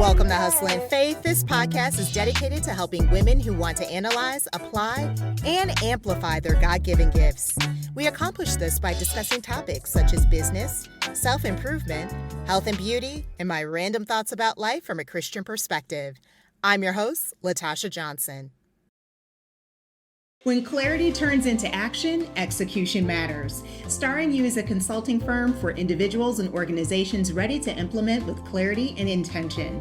Welcome to Hustlin' Faith. This podcast is dedicated to helping women who want to analyze, apply, and amplify their God-given gifts. We accomplish this by discussing topics such as business, self-improvement, health and beauty, and my random thoughts about life from a Christian perspective. I'm your host, Latasha Johnson. When clarity turns into action, execution matters. Starring You is a consulting firm for individuals and organizations ready to implement with clarity and intention.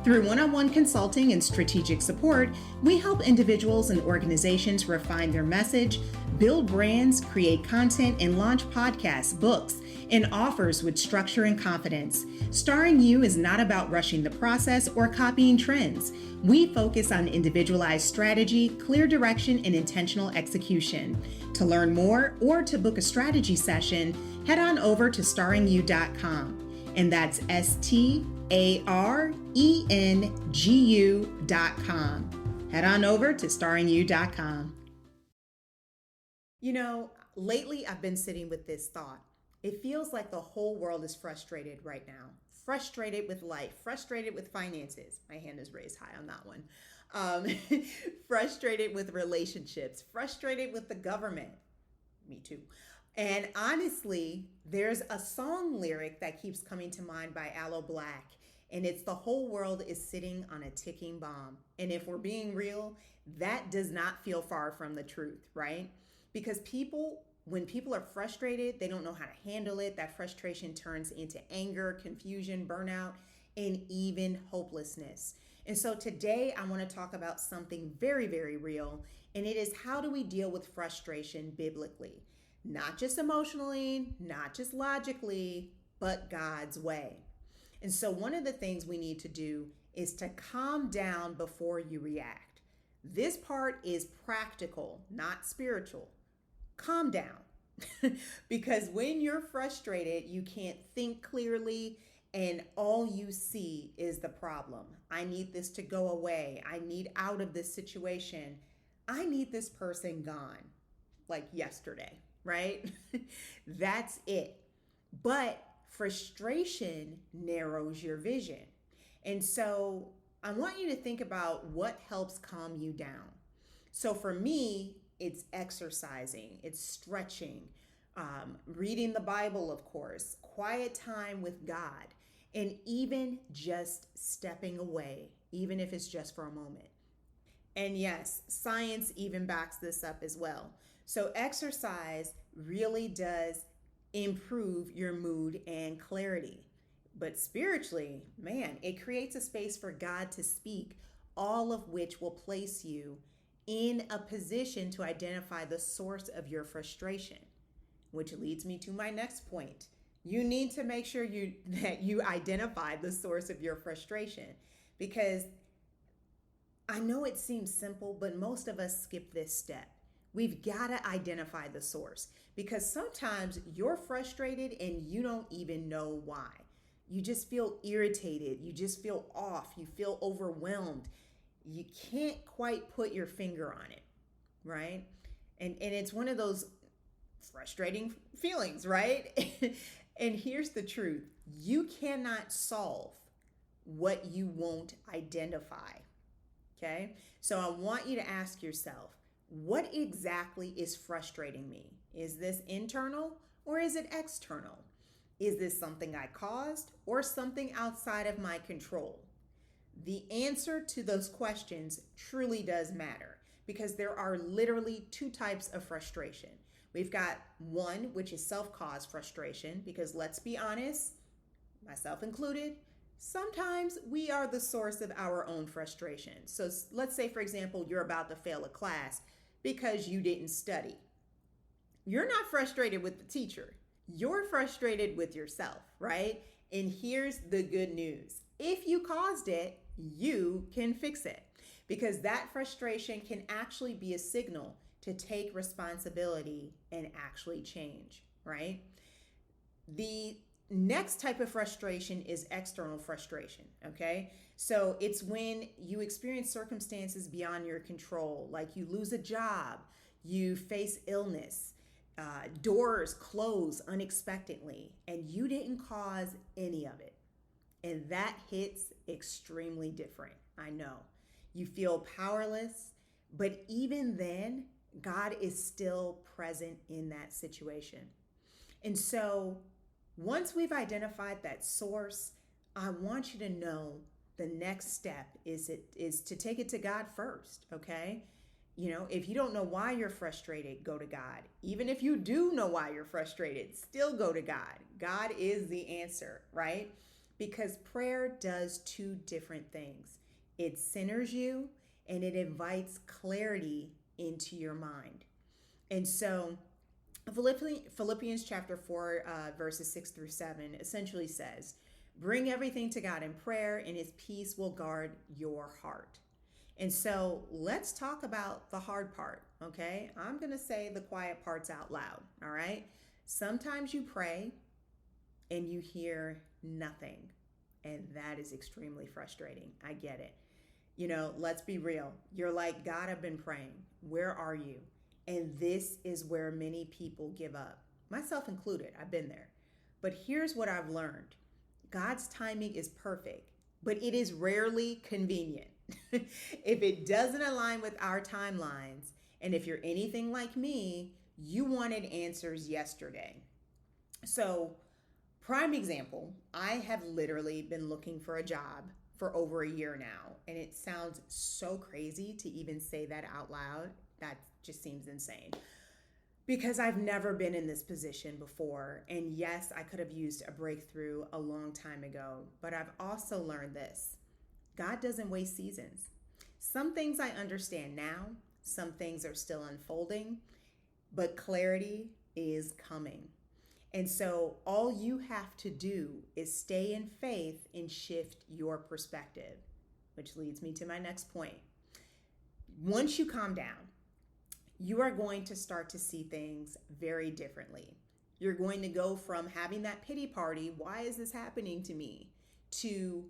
Through one-on-one consulting and strategic support, we help individuals and organizations refine their message, build brands, create content, and launch podcasts, books, and offers with structure and confidence. Starring You is not about rushing the process or copying trends. We focus on individualized strategy, clear direction, and intentional execution. To learn more or to book a strategy session, head on over to starringyou.com. And that's STARENGU.com. Head on over to starringyou.com. You know, lately I've been sitting with this thought. It feels like the whole world is frustrated right now. Frustrated with life, frustrated with finances. My hand is raised high on that one. Frustrated with relationships, frustrated with the government. Me too. And honestly, there's a song lyric that keeps coming to mind by Aloe Black, and it's "The whole world is sitting on a ticking bomb." And if we're being real, that does not feel far from the truth, right? Because when people are frustrated, they don't know how to handle it. That frustration turns into anger, confusion, burnout, and even hopelessness. And so today I want to talk about something very, very real, and it is how do we deal with frustration biblically? Not just emotionally, not just logically, but God's way. And so one of the things we need to do is to calm down before you react. This part is practical, not spiritual. Calm down. Because when you're frustrated, you can't think clearly and all you see is the problem. I need this to go away. I need out of this situation. I need this person gone, like yesterday, right? That's it. But frustration narrows your vision. And so I want you to think about what helps calm you down. So for me, it's exercising, it's stretching, reading the Bible, of course, quiet time with God, and even just stepping away, even if it's just for a moment. And yes, science even backs this up as well. So exercise really does improve your mood and clarity. But spiritually, man, it creates a space for God to speak, all of which will place you in a position to identify the source of your frustration, which leads me to my next point. You need to make sure that you identify the source of your frustration, because I know it seems simple, but most of us skip this step. We've got to identify the source, because sometimes you're frustrated and you don't even know why. You just feel irritated. You just feel off. You feel overwhelmed. You can't quite put your finger on it, right? And it's one of those frustrating feelings, right? And here's the truth. You cannot solve what you won't identify, okay? So I want you to ask yourself, what exactly is frustrating me? Is this internal or is it external? Is this something I caused or something outside of my control? The answer to those questions truly does matter, because there are literally two types of frustration. We've got one, which is self-caused frustration, because let's be honest, myself included, sometimes we are the source of our own frustration. So let's say, for example, you're about to fail a class because you didn't study. You're not frustrated with the teacher. You're frustrated with yourself, right? And here's the good news. If you caused it, you can fix it, because that frustration can actually be a signal to take responsibility and actually change, right? The next type of frustration is external frustration, okay? So it's when you experience circumstances beyond your control, like you lose a job, you face illness, doors close unexpectedly, and you didn't cause any of it. And that hits extremely different. I know. You feel powerless, but even then, God is still present in that situation. And so, once we've identified that source, I want you to know the next step is to take it to God first, okay? If you don't know why you're frustrated, go to God. Even if you do know why you're frustrated, still go to God. God is the answer, right? Because prayer does two different things. It centers you and it invites clarity into your mind. And so Philippians chapter 4, verses 6 through 7 essentially says, bring everything to God in prayer and his peace will guard your heart. And so let's talk about the hard part, okay? I'm going to say the quiet parts out loud, all right? Sometimes you pray and you hear nothing, and that is extremely frustrating. I get it. Let's be real. You're like, God, I've been praying. Where are you? And this is where many people give up, myself included. I've been there. But here's what I've learned. God's timing is perfect, but it is rarely convenient. If it doesn't align with our timelines, and if you're anything like me, you wanted answers yesterday. So, prime example, I have literally been looking for a job for over a year now, and it sounds so crazy to even say that out loud. That just seems insane. Because I've never been in this position before. And yes, I could have used a breakthrough a long time ago, but I've also learned this. God doesn't waste seasons. Some things I understand now, some things are still unfolding, but clarity is coming. And so all you have to do is stay in faith and shift your perspective, which leads me to my next point. Once you calm down, you are going to start to see things very differently. You're going to go from having that pity party, why is this happening to me, to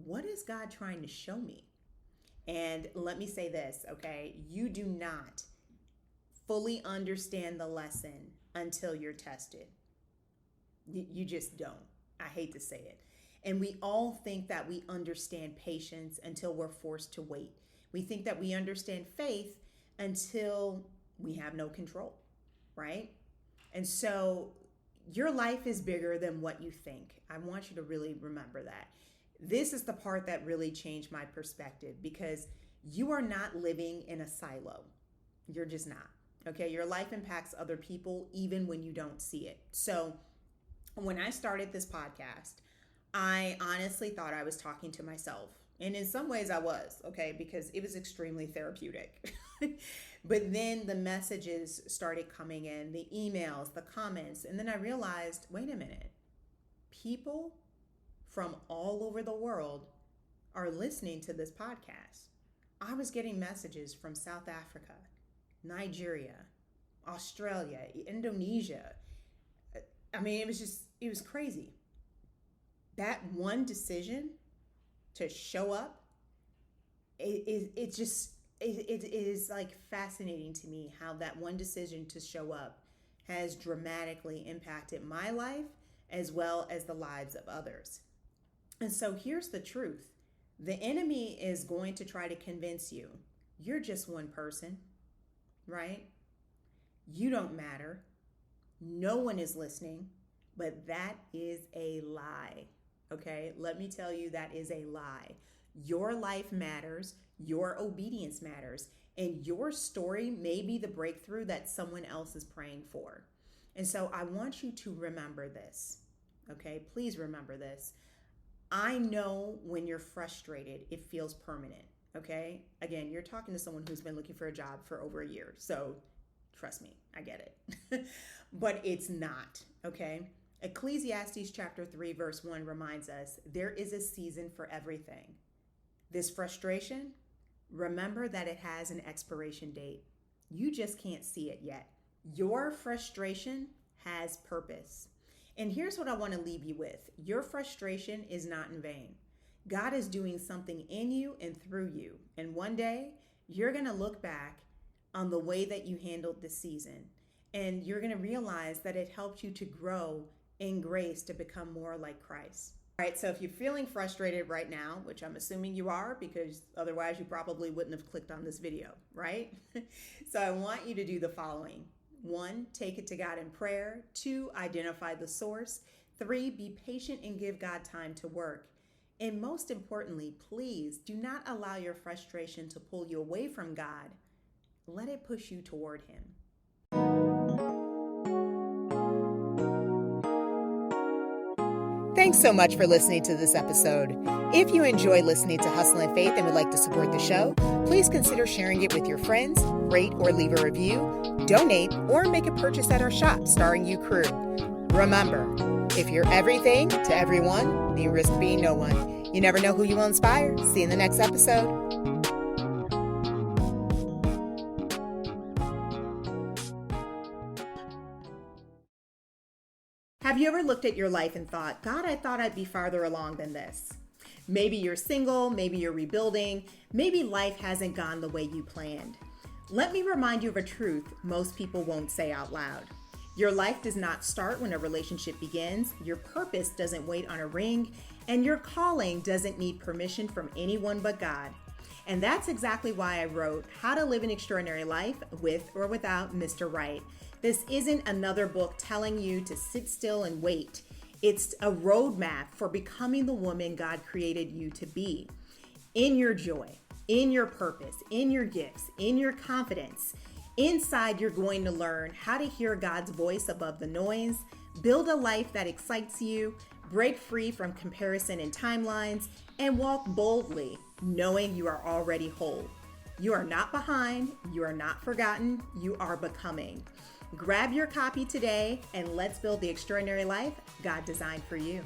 what is God trying to show me? And let me say this, okay? You do not fully understand the lesson until you're tested. You just don't. I hate to say it. And we all think that we understand patience until we're forced to wait. We think that we understand faith until we have no control, right? And so your life is bigger than what you think. I want you to really remember that. This is the part that really changed my perspective, because you are not living in a silo. You're just not, okay? Your life impacts other people even when you don't see it. So when I started this podcast, I honestly thought I was talking to myself. And in some ways I was, okay, because it was extremely therapeutic. But then the messages started coming in, the emails, the comments, and then I realized, wait a minute, people from all over the world are listening to this podcast. I was getting messages from South Africa, Nigeria, Australia, Indonesia. I mean, it was crazy. That one decision to show up, it is like fascinating to me how that one decision to show up has dramatically impacted my life as well as the lives of others. And so here's the truth. The enemy is going to try to convince you you're just one person, right? You don't matter. No one is listening, but that is a lie. Okay, let me tell you, that is a lie. Your life matters, your obedience matters, and your story may be the breakthrough that someone else is praying for. And so I want you to remember this, okay? Please remember this. I know when you're frustrated, it feels permanent, okay? Again, you're talking to someone who's been looking for a job for over a year, so trust me, I get it. But it's not, okay? Ecclesiastes chapter 3 verse 1 reminds us there is a season for everything. This frustration, remember that it has an expiration date. You just can't see it yet. Your frustration has purpose. And here's what I want to leave you with. Your frustration is not in vain. God is doing something in you and through you. And one day you're going to look back on the way that you handled this season, and you're going to realize that it helped you to grow in grace to become more like Christ. All right, so if you're feeling frustrated right now, which I'm assuming you are because otherwise you probably wouldn't have clicked on this video, right? So I want you to do the following. 1, take it to God in prayer. 2, identify the source. 3, be patient and give God time to work. And most importantly, please do not allow your frustration to pull you away from God. Let it push you toward Him. Thanks so much for listening to this episode. If you enjoy listening to Hustle and Faith and would like to support the show, please consider sharing it with your friends, rate or leave a review, donate, or make a purchase at our shop starring You Crew. Remember, if you're everything to everyone, you risk being no one. You never know who you will inspire. See you in the next episode. Have you ever looked at your life and thought, God, I thought I'd be farther along than this? Maybe you're single, maybe you're rebuilding, maybe life hasn't gone the way you planned. Let me remind you of a truth most people won't say out loud. Your life does not start when a relationship begins, your purpose doesn't wait on a ring, and your calling doesn't need permission from anyone but God. And that's exactly why I wrote How to Live an Extraordinary Life with or Without Mr. Right. This isn't another book telling you to sit still and wait. It's a roadmap for becoming the woman God created you to be. In your joy, in your purpose, in your gifts, in your confidence. Inside, you're going to learn how to hear God's voice above the noise, build a life that excites you, break free from comparison and timelines, and walk boldly, knowing you are already whole. You are not behind, you are not forgotten, you are becoming. Grab your copy today and let's build the extraordinary life God designed for you.